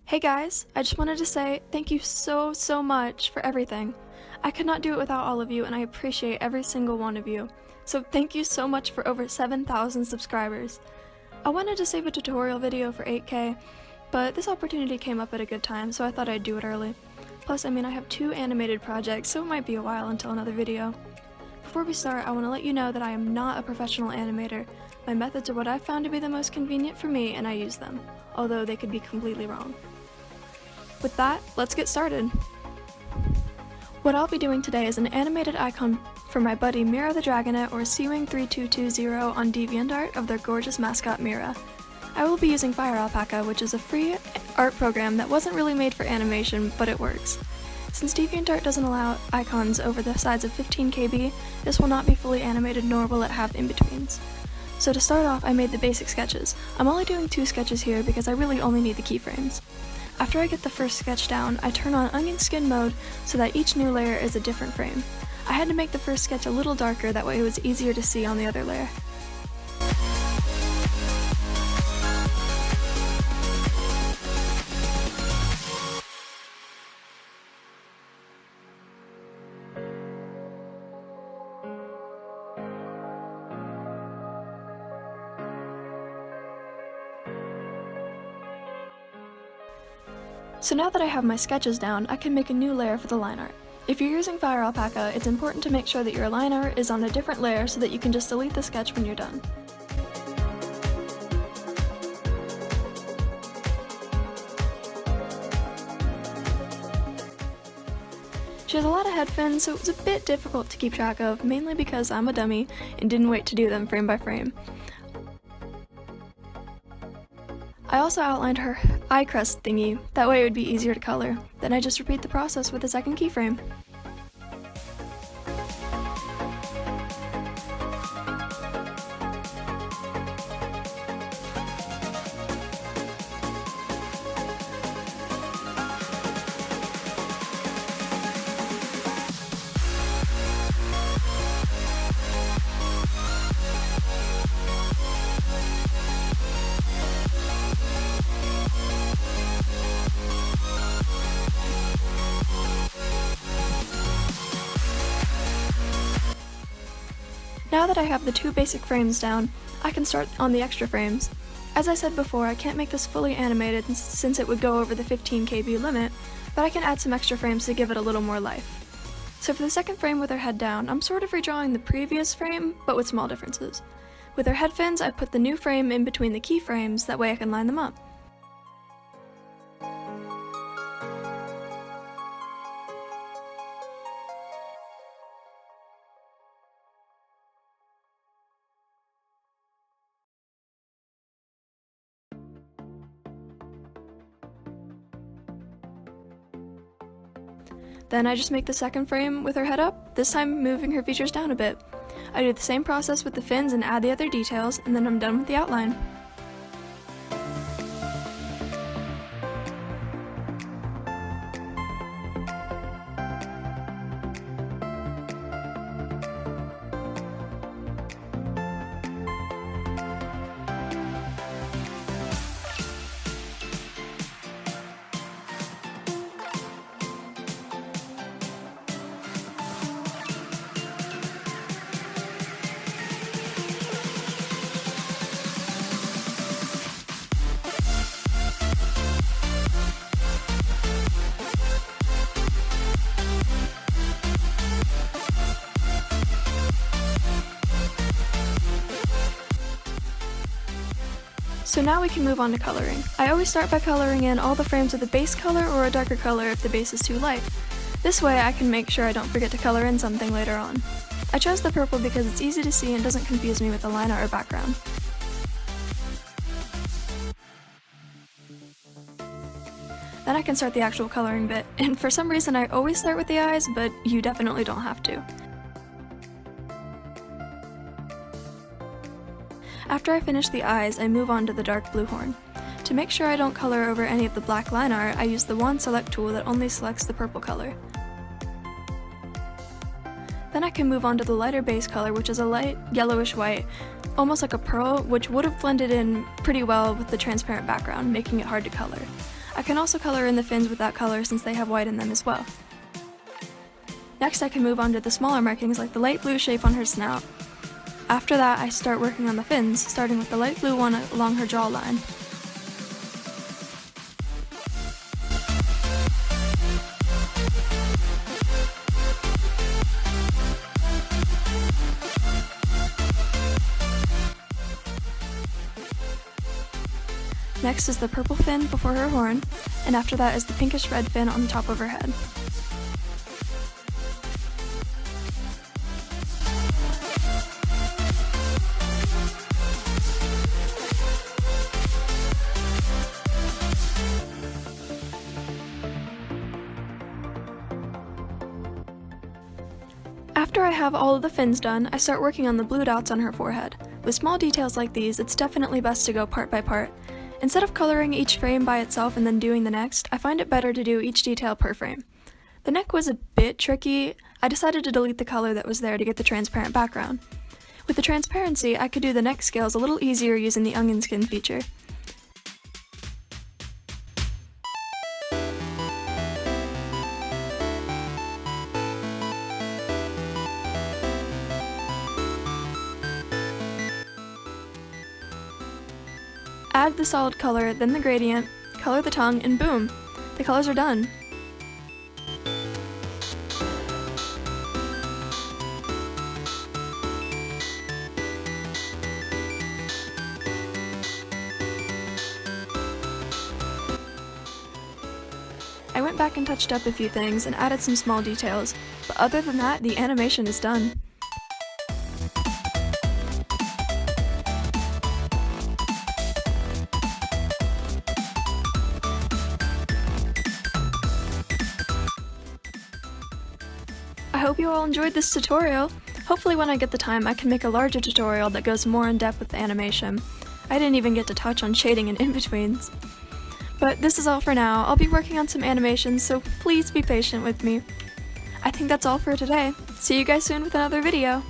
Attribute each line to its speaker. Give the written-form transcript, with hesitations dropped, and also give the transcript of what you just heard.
Speaker 1: Hey guys, I just wanted to say thank you so much for everything. I could not do it without all of you, and I appreciate every single one of you. So thank you so much for over 7,000 subscribers. I wanted to save a tutorial video for 8K, but this opportunity came up at a good time, so I thought I'd do it early. Plus, I have 2 animated projects, so it might be a while until another video. Before we start, I want to let you know that I am not a professional animator. My methods are what I've found to be the most convenient for me, and I use them, although they could be completely wrong. With that, let's get started. What I'll be doing today is an animated icon for my buddy Mira the Dragonet or Seawing3220 on Deviantart of their gorgeous mascot Mira. I will be using Fire Alpaca, which is a free art program that wasn't really made for animation, but it works. Since Deviantart doesn't allow icons over the size of 15 KB, this will not be fully animated, nor will it have in-betweens. So to start off, I made the basic sketches. I'm only doing 2 sketches here because I really only need the keyframes. After I get the first sketch down, I turn on onion skin mode so that each new layer is a different frame. I had to make the first sketch a little darker, that way it was easier to see on the other layer. So now that I have my sketches down, I can make a new layer for the line art. If you're using Fire Alpaca, it's important to make sure that your line art is on a different layer so that you can just delete the sketch when you're done. She has a lot of head fins, so it was a bit difficult to keep track of, mainly because I'm a dummy and didn't wait to do them frame by frame. I also outlined her eye crest thingy, that way it would be easier to color. Then I just repeat the process with a second keyframe. Now that I have the 2 basic frames down, I can start on the extra frames. As I said before, I can't make this fully animated since it would go over the 15 KB limit, but I can add some extra frames to give it a little more life. So for the second frame with her head down, I'm sort of redrawing the previous frame, but with small differences. With her head fins, I put the new frame in between the keyframes, that way I can line them up. Then I just make the second frame with her head up, this time moving her features down a bit. I do the same process with the fins and add the other details, and then I'm done with the outline. So now we can move on to coloring. I always start by coloring in all the frames with a base color or a darker color if the base is too light. This way I can make sure I don't forget to color in something later on. I chose the purple because it's easy to see and doesn't confuse me with the line art or background. Then I can start the actual coloring bit, and for some reason I always start with the eyes, but you definitely don't have to. After I finish the eyes, I move on to the dark blue horn. To make sure I don't color over any of the black line art, I use the wand select tool that only selects the purple color. Then I can move on to the lighter base color, which is a light yellowish white, almost like a pearl, which would have blended in pretty well with the transparent background, making it hard to color. I can also color in the fins with that color since they have white in them as well. Next I can move on to the smaller markings like the light blue shape on her snout. After that I start working on the fins, starting with the light blue one along her jawline. Next is the purple fin before her horn, and after that is the pinkish red fin on the top of her head. After I have all of the fins done, I start working on the blue dots on her forehead. With small details like these, it's definitely best to go part by part. Instead of coloring each frame by itself and then doing the next, I find it better to do each detail per frame. The neck was a bit tricky. I decided to delete the color that was there to get the transparent background. With the transparency, I could do the neck scales a little easier using the onion skin feature. Add the solid color, then the gradient, color the tongue, and boom! The colors are done. I went back and touched up a few things and added some small details, but other than that, the animation is done. I hope you all enjoyed this tutorial. Hopefully when I get the time I can make a larger tutorial that goes more in depth with the animation. I didn't even get to touch on shading and in-betweens. But this is all for now. I'll be working on some animations, so please be patient with me. I think that's all for today. See you guys soon with another video.